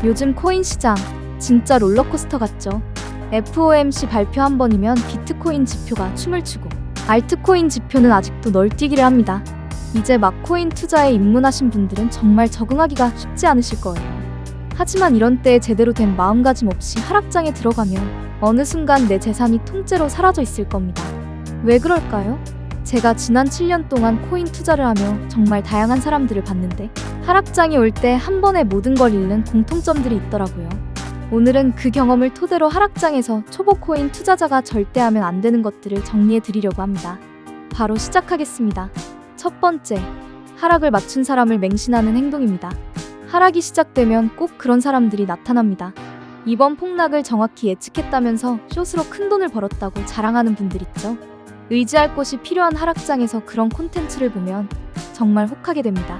요즘 코인 시장 진짜 롤러코스터 같죠? FOMC 발표 한 번이면 비트코인 지표가 춤을 추고 알트코인 지표는 아직도 널뛰기를 합니다. 이제 막 코인 투자에 입문하신 분들은 정말 적응하기가 쉽지 않으실 거예요. 하지만 이런 때에 제대로 된 마음가짐 없이 하락장에 들어가면 어느 순간 내 재산이 통째로 사라져 있을 겁니다. 왜 그럴까요? 제가 지난 7년 동안 코인 투자를 하며 정말 다양한 사람들을 봤는데 하락장이 올 때 한 번에 모든 걸 잃는 공통점들이 있더라고요. 오늘은 그 경험을 토대로 하락장에서 초보 코인 투자자가 절대 하면 안 되는 것들을 정리해 드리려고 합니다. 바로 시작하겠습니다. 첫 번째, 하락을 맞춘 사람을 맹신하는 행동입니다. 하락이 시작되면 꼭 그런 사람들이 나타납니다. 이번 폭락을 정확히 예측했다면서 숏으로 큰 돈을 벌었다고 자랑하는 분들 있죠. 의지할 곳이 필요한 하락장에서 그런 콘텐츠를 보면 정말 혹하게 됩니다.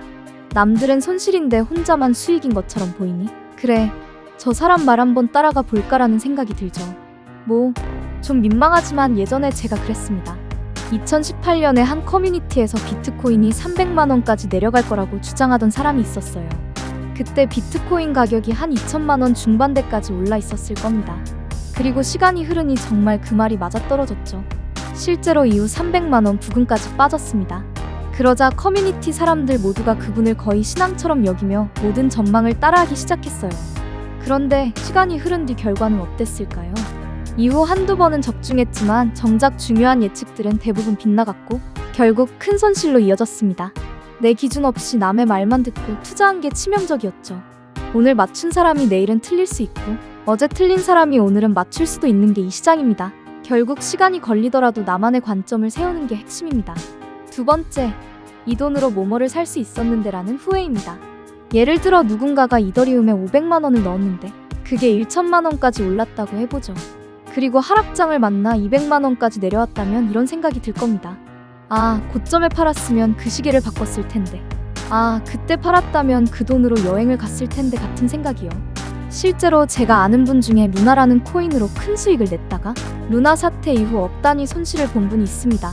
남들은 손실인데 혼자만 수익인 것처럼 보이니? 그래, 저 사람 말 한번 따라가 볼까라는 생각이 들죠. 좀 민망하지만 예전에 제가 그랬습니다. 2018년에 한 커뮤니티에서 비트코인이 300만 원까지 내려갈 거라고 주장하던 사람이 있었어요. 그때 비트코인 가격이 한 2천만 원 중반대까지 올라 있었을 겁니다. 그리고 시간이 흐르니 정말 그 말이 맞아떨어졌죠. 실제로 이후 300만 원 부근까지 빠졌습니다. 그러자 커뮤니티 사람들 모두가 그분을 거의 신앙처럼 여기며 모든 전망을 따라하기 시작했어요. 그런데 시간이 흐른 뒤 결과는 어땠을까요? 이후 한두 번은 적중했지만 정작 중요한 예측들은 대부분 빗나갔고 결국 큰 손실로 이어졌습니다. 내 기준 없이 남의 말만 듣고 투자한 게 치명적이었죠. 오늘 맞춘 사람이 내일은 틀릴 수 있고 어제 틀린 사람이 오늘은 맞출 수도 있는 게 이 시장입니다. 결국 시간이 걸리더라도 나만의 관점을 세우는 게 핵심입니다. 두 번째, 이 돈으로 뭐뭐를 살 수 있었는데 라는 후회입니다. 예를 들어 누군가가 이더리움에 500만 원을 넣었는데 그게 1천만 원까지 올랐다고 해보죠. 그리고 하락장을 만나 200만 원까지 내려왔다면 이런 생각이 들 겁니다. 고점에 팔았으면 그 시계를 바꿨을 텐데. 그때 팔았다면 그 돈으로 여행을 갔을 텐데 같은 생각이요. 실제로 제가 아는 분 중에 루나라는 코인으로 큰 수익을 냈다가 루나 사태 이후 억 단위 손실을 본 분이 있습니다.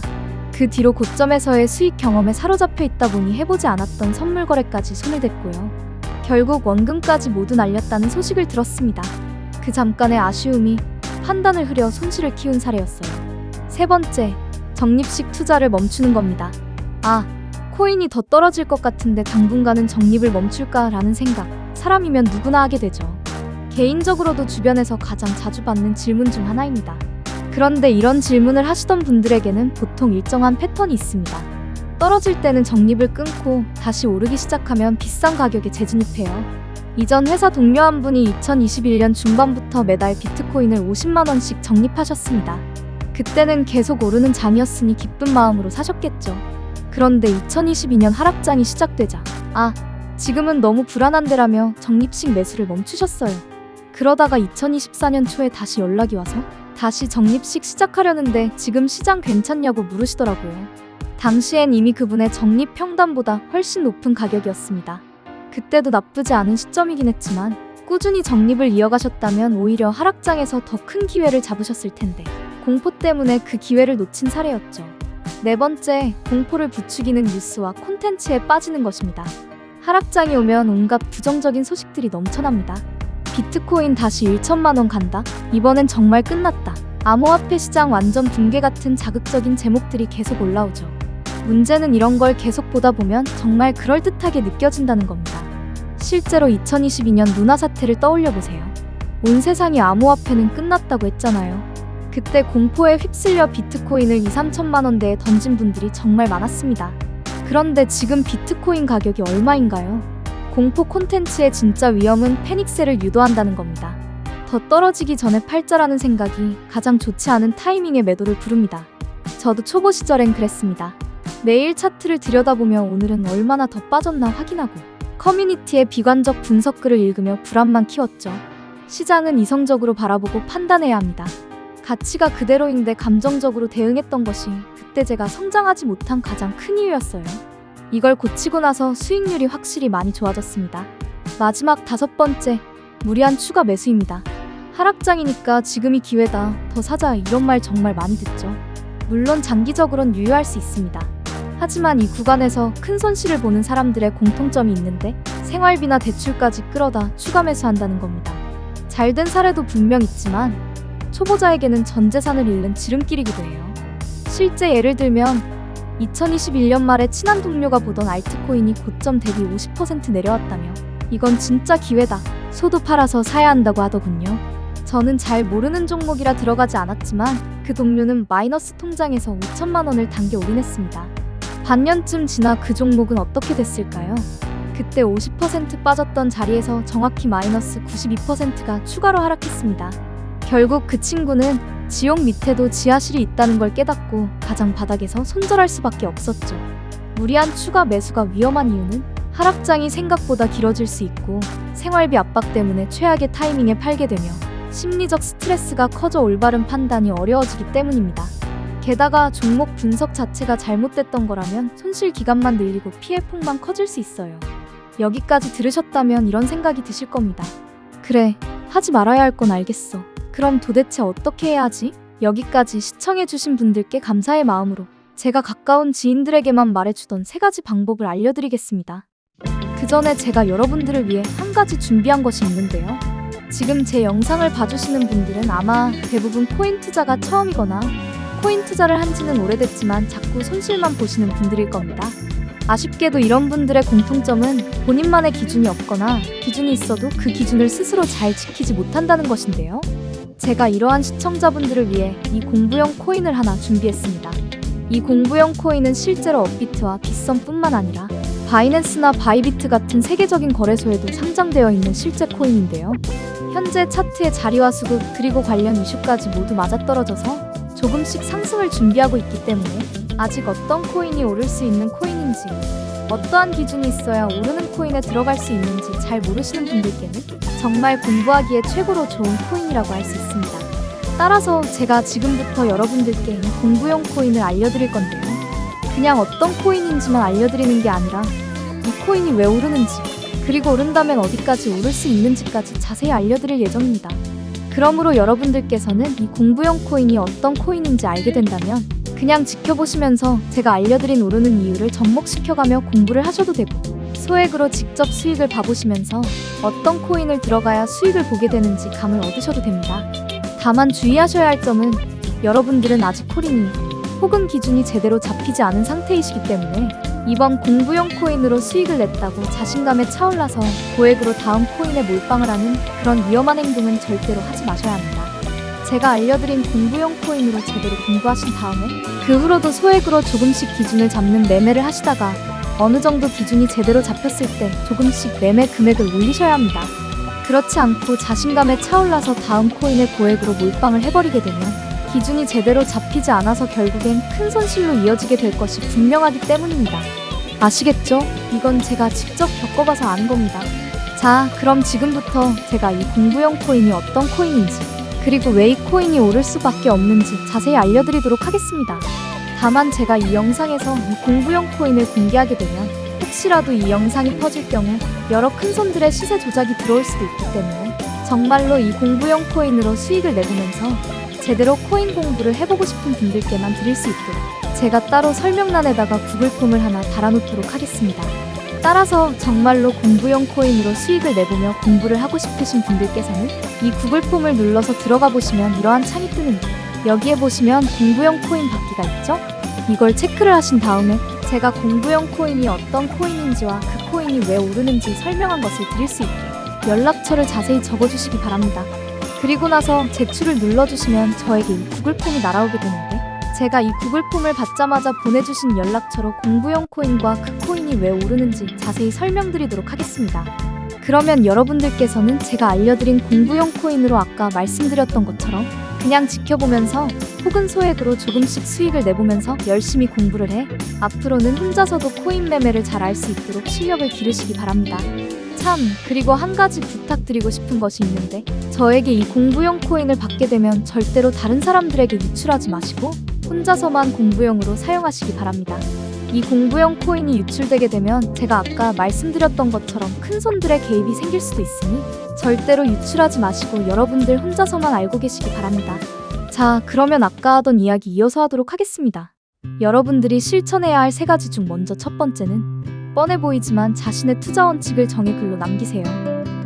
그 뒤로 고점에서의 수익 경험에 사로잡혀 있다 보니 해보지 않았던 선물 거래까지 손을 댔고요. 결국 원금까지 모두 날렸다는 소식을 들었습니다. 그 잠깐의 아쉬움이 판단을 흐려 손실을 키운 사례였어요. 세 번째, 적립식 투자를 멈추는 겁니다. 코인이 더 떨어질 것 같은데 당분간은 적립을 멈출까라는 생각, 사람이면 누구나 하게 되죠. 개인적으로도 주변에서 가장 자주 받는 질문 중 하나입니다. 그런데 이런 질문을 하시던 분들에게는 보통 일정한 패턴이 있습니다. 떨어질 때는 적립을 끊고 다시 오르기 시작하면 비싼 가격에 재진입해요. 이전 회사 동료 한 분이 2021년 중반부터 매달 비트코인을 50만 원씩 적립하셨습니다. 그때는 계속 오르는 장이었으니 기쁜 마음으로 사셨겠죠. 그런데 2022년 하락장이 시작되자 지금은 너무 불안한데라며 적립식 매수를 멈추셨어요. 그러다가 2024년 초에 다시 연락이 와서 다시 적립식 시작하려는데 지금 시장 괜찮냐고 물으시더라고요. 당시엔 이미 그분의 적립 평단보다 훨씬 높은 가격이었습니다. 그때도 나쁘지 않은 시점이긴 했지만 꾸준히 적립을 이어가셨다면 오히려 하락장에서 더 큰 기회를 잡으셨을 텐데 공포 때문에 그 기회를 놓친 사례였죠. 네 번째, 공포를 부추기는 뉴스와 콘텐츠에 빠지는 것입니다. 하락장이 오면 온갖 부정적인 소식들이 넘쳐납니다. 비트코인 다시 1천만 원 간다. 이번엔 정말 끝났다. 암호화폐 시장 완전 붕괴 같은 자극적인 제목들이 계속 올라오죠. 문제는 이런 걸 계속 보다 보면 정말 그럴듯하게 느껴진다는 겁니다. 실제로 2022년 루나 사태를 떠올려 보세요. 온 세상이 암호화폐는 끝났다고 했잖아요. 그때 공포에 휩쓸려 비트코인을 2~3천만 원대에 던진 분들이 정말 많았습니다. 그런데 지금 비트코인 가격이 얼마인가요? 공포 콘텐츠의 진짜 위험은 패닉셀을 유도한다는 겁니다. 더 떨어지기 전에 팔자라는 생각이 가장 좋지 않은 타이밍에 매도를 부릅니다. 저도 초보 시절엔 그랬습니다. 매일 차트를 들여다보며 오늘은 얼마나 더 빠졌나 확인하고 커뮤니티의 비관적 분석글을 읽으며 불안만 키웠죠. 시장은 이성적으로 바라보고 판단해야 합니다. 가치가 그대로인데 감정적으로 대응했던 것이 그때 제가 성장하지 못한 가장 큰 이유였어요. 이걸 고치고 나서 수익률이 확실히 많이 좋아졌습니다. 마지막 다섯 번째, 무리한 추가 매수입니다. 하락장이니까 지금이 기회다, 더 사자 이런 말 정말 많이 듣죠. 물론 장기적으론 유효할 수 있습니다. 하지만 이 구간에서 큰 손실을 보는 사람들의 공통점이 있는데 생활비나 대출까지 끌어다 추가 매수한다는 겁니다. 잘된 사례도 분명 있지만 초보자에게는 전 재산을 잃는 지름길이기도 해요. 실제 예를 들면 2021년 말에 친한 동료가 보던 알트코인이 고점 대비 50% 내려왔다며 이건 진짜 기회다. 소도 팔아서 사야 한다고 하더군요. 저는 잘 모르는 종목이라 들어가지 않았지만 그 동료는 마이너스 통장에서 5천만 원을 단계 올인했습니다. 반년쯤 지나 그 종목은 어떻게 됐을까요? 그때 50% 빠졌던 자리에서 정확히 마이너스 92%가 추가로 하락했습니다. 결국 그 친구는 지옥 밑에도 지하실이 있다는 걸 깨닫고 가장 바닥에서 손절할 수밖에 없었죠. 무리한 추가 매수가 위험한 이유는 하락장이 생각보다 길어질 수 있고 생활비 압박 때문에 최악의 타이밍에 팔게 되며 심리적 스트레스가 커져 올바른 판단이 어려워지기 때문입니다. 게다가 종목 분석 자체가 잘못됐던 거라면 손실 기간만 늘리고 피해 폭만 커질 수 있어요. 여기까지 들으셨다면 이런 생각이 드실 겁니다. 그래, 하지 말아야 할 건 알겠어. 그럼 도대체 어떻게 해야 하지? 여기까지 시청해주신 분들께 감사의 마음으로 제가 가까운 지인들에게만 말해주던 3가지 방법을 알려드리겠습니다. 그 전에 제가 여러분들을 위해 한 가지 준비한 것이 있는데요. 지금 제 영상을 봐주시는 분들은 아마 대부분 코인 투자가 처음이거나 코인 투자를 한 지는 오래됐지만 자꾸 손실만 보시는 분들일 겁니다. 아쉽게도 이런 분들의 공통점은 본인만의 기준이 없거나 기준이 있어도 그 기준을 스스로 잘 지키지 못한다는 것인데요. 제가 이러한 시청자분들을 위해 이 공부용 코인을 하나 준비했습니다. 이 공부용 코인은 실제로 업비트와 빗썸뿐만 아니라 바이낸스나 바이비트 같은 세계적인 거래소에도 상장되어 있는 실제 코인인데요. 현재 차트의 자리와 수급 그리고 관련 이슈까지 모두 맞아떨어져서 조금씩 상승을 준비하고 있기 때문에 아직 어떤 코인이 오를 수 있는 코인인지 어떠한 기준이 있어야 오르는 코인에 들어갈 수 있는지 잘 모르시는 분들께는 정말 공부하기에 최고로 좋은 코인이라고 할 수 있습니다. 따라서 제가 지금부터 여러분들께 이 공부용 코인을 알려드릴 건데요. 그냥 어떤 코인인지만 알려드리는 게 아니라 이 코인이 왜 오르는지 그리고 오른다면 어디까지 오를 수 있는지까지 자세히 알려드릴 예정입니다. 그러므로 여러분들께서는 이 공부용 코인이 어떤 코인인지 알게 된다면 그냥 지켜보시면서 제가 알려드린 오르는 이유를 접목시켜가며 공부를 하셔도 되고 소액으로 직접 수익을 봐보시면서 어떤 코인을 들어가야 수익을 보게 되는지 감을 얻으셔도 됩니다. 다만 주의하셔야 할 점은 여러분들은 아직 코린이 혹은 기준이 제대로 잡히지 않은 상태이시기 때문에 이번 공부용 코인으로 수익을 냈다고 자신감에 차올라서 고액으로 다음 코인에 몰빵을 하는 그런 위험한 행동은 절대로 하지 마셔야 합니다. 제가 알려드린 공부용 코인으로 제대로 공부하신 다음에 그 후로도 소액으로 조금씩 기준을 잡는 매매를 하시다가 어느 정도 기준이 제대로 잡혔을 때 조금씩 매매 금액을 올리셔야 합니다. 그렇지 않고 자신감에 차올라서 다음 코인에 고액으로 몰빵을 해버리게 되면 기준이 제대로 잡히지 않아서 결국엔 큰 손실로 이어지게 될 것이 분명하기 때문입니다. 아시겠죠? 이건 제가 직접 겪어봐서 아는 겁니다. 자, 그럼 지금부터 제가 이 공부용 코인이 어떤 코인인지 그리고 왜 이 코인이 오를 수밖에 없는지 자세히 알려드리도록 하겠습니다. 다만 제가 이 영상에서 이 공부용 코인을 공개하게 되면 혹시라도 이 영상이 퍼질 경우 여러 큰손들의 시세 조작이 들어올 수도 있기 때문에 정말로 이 공부용 코인으로 수익을 내보면서 제대로 코인 공부를 해보고 싶은 분들께만 드릴 수 있도록 제가 따로 설명란에다가 구글 폼을 하나 달아놓도록 하겠습니다. 따라서 정말로 공부용 코인으로 수익을 내보며 공부를 하고 싶으신 분들께서는 이 구글 폼을 눌러서 들어가 보시면 이러한 창이 뜨는데 여기에 보시면 공부용 코인 받기가 있죠? 이걸 체크를 하신 다음에 제가 공부용 코인이 어떤 코인인지와 그 코인이 왜 오르는지 설명한 것을 드릴 수 있게 연락처를 자세히 적어주시기 바랍니다. 그리고 나서 제출을 눌러주시면 저에게 이 구글 폼이 날아오게 되는데 제가 이 구글 폼을 받자마자 보내주신 연락처로 공부용 코인과 그 코인이 왜 오르는지 자세히 설명드리도록 하겠습니다. 그러면 여러분들께서는 제가 알려드린 공부용 코인으로 아까 말씀드렸던 것처럼 그냥 지켜보면서 혹은 소액으로 조금씩 수익을 내보면서 열심히 공부를 해 앞으로는 혼자서도 코인 매매를 잘 알 수 있도록 실력을 기르시기 바랍니다. 참, 그리고 한 가지 부탁드리고 싶은 것이 있는데 저에게 이 공부용 코인을 받게 되면 절대로 다른 사람들에게 유출하지 마시고 혼자서만 공부용으로 사용하시기 바랍니다. 이 공부용 코인이 유출되게 되면 제가 아까 말씀드렸던 것처럼 큰 손들의 개입이 생길 수도 있으니 절대로 유출하지 마시고 여러분들 혼자서만 알고 계시기 바랍니다. 자, 그러면 아까 하던 이야기 이어서 하도록 하겠습니다. 여러분들이 실천해야 할 3가지 중 먼저 첫 번째는 뻔해 보이지만 자신의 투자 원칙을 정해 글로 남기세요.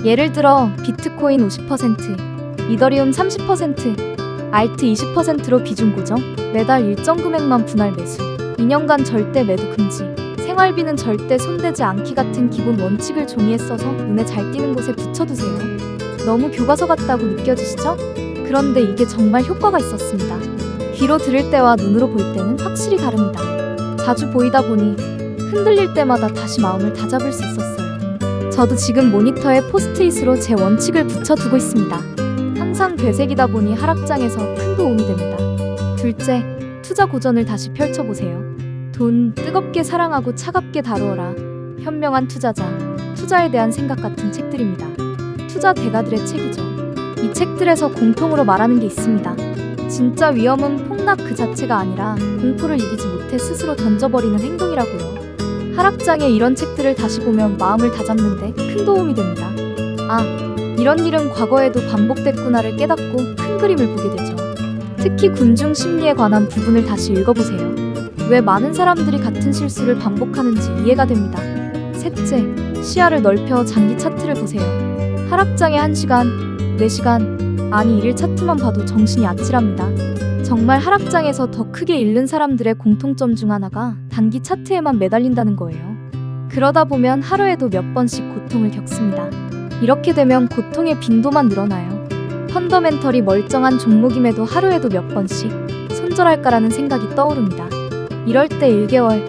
예를 들어 비트코인 50%, 이더리움 30%, 알트 20%로 비중 고정, 매달 일정 금액만 분할 매수, 2년간 절대 매도 금지, 생활비는 절대 손대지 않기 같은 기본 원칙을 종이에 써서 눈에 잘 띄는 곳에 붙여두세요. 너무 교과서 같다고 느껴지시죠? 그런데 이게 정말 효과가 있었습니다. 귀로 들을 때와 눈으로 볼 때는 확실히 다릅니다. 자주 보이다 보니 흔들릴 때마다 다시 마음을 다잡을 수 있었어요. 저도 지금 모니터에 포스트잇으로 제 원칙을 붙여두고 있습니다. 항상 되새기다 보니 하락장에서 큰 도움이 됩니다. 둘째, 투자 고전을 다시 펼쳐보세요. 돈 뜨겁게 사랑하고 차갑게 다루어라. 현명한 투자자, 투자에 대한 생각 같은 책들입니다. 투자 대가들의 책이죠. 이 책들에서 공통으로 말하는 게 있습니다. 진짜 위험은 폭락 그 자체가 아니라 공포를 이기지 못해 스스로 던져버리는 행동이라고요. 하락장에 이런 책들을 다시 보면 마음을 다잡는데 큰 도움이 됩니다. 아, 이런 일은 과거에도 반복됐구나를 깨닫고 큰 그림을 보게 되죠. 특히 군중 심리에 관한 부분을 다시 읽어보세요. 왜 많은 사람들이 같은 실수를 반복하는지 이해가 됩니다. 셋째, 시야를 넓혀 장기 차트를 보세요. 하락장에 1시간, 4시간, 아니 1일 차트만 봐도 정신이 아찔합니다. 정말 하락장에서 더 크게 잃는 사람들의 공통점 중 하나가 단기 차트에만 매달린다는 거예요. 그러다 보면 하루에도 몇 번씩 고통을 겪습니다. 이렇게 되면 고통의 빈도만 늘어나요. 펀더멘털이 멀쩡한 종목임에도 하루에도 몇 번씩 손절할까라는 생각이 떠오릅니다. 이럴 때 1개월,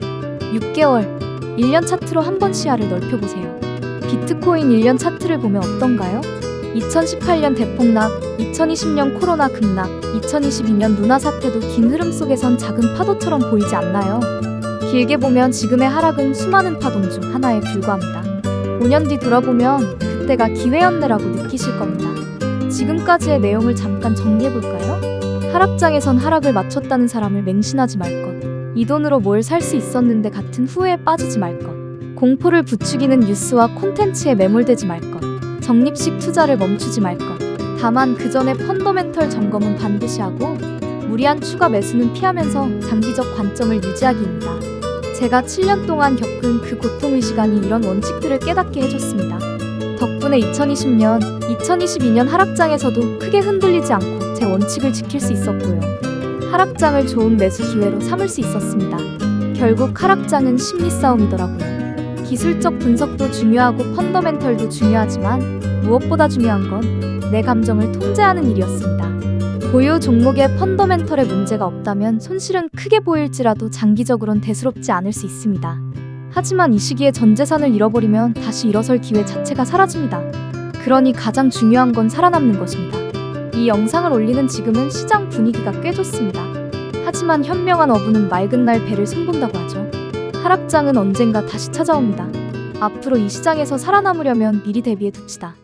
6개월, 1년 차트로 한번 시야를 넓혀보세요. 비트코인 1년 차트를 보면 어떤가요? 2018년 대폭락, 2020년 코로나 급락, 2022년 누나 사태도 긴 흐름 속에선 작은 파도처럼 보이지 않나요? 길게 보면 지금의 하락은 수많은 파동 중 하나에 불과합니다. 5년 뒤 돌아보면 그때가 기회였네라고 느끼실 겁니다. 지금까지의 내용을 잠깐 정리해볼까요? 하락장에선 하락을 맞췄다는 사람을 맹신하지 말 것, 이 돈으로 뭘 살 수 있었는데 같은 후회에 빠지지 말 것, 공포를 부추기는 뉴스와 콘텐츠에 매몰되지 말 것, 적립식 투자를 멈추지 말 것. 다만 그 전에 펀더멘털 점검은 반드시 하고 무리한 추가 매수는 피하면서 장기적 관점을 유지하기입니다. 제가 7년 동안 겪은 그 고통의 시간이 이런 원칙들을 깨닫게 해줬습니다. 덕분에 2020년, 2022년 하락장에서도 크게 흔들리지 않고 제 원칙을 지킬 수 있었고요. 하락장을 좋은 매수 기회로 삼을 수 있었습니다. 결국 하락장은 심리 싸움이더라고요. 기술적 분석도 중요하고 펀더멘털도 중요하지만 무엇보다 중요한 건 내 감정을 통제하는 일이었습니다. 보유 종목에 펀더멘털에 문제가 없다면 손실은 크게 보일지라도 장기적으론 대수롭지 않을 수 있습니다. 하지만 이 시기에 전 재산을 잃어버리면 다시 일어설 기회 자체가 사라집니다. 그러니 가장 중요한 건 살아남는 것입니다. 이 영상을 올리는 지금은 시장 분위기가 꽤 좋습니다. 하지만 현명한 어부는 맑은 날 배를 손본다고 하죠. 하락장은 언젠가 다시 찾아옵니다. 앞으로 이 시장에서 살아남으려면 미리 대비해 둡시다.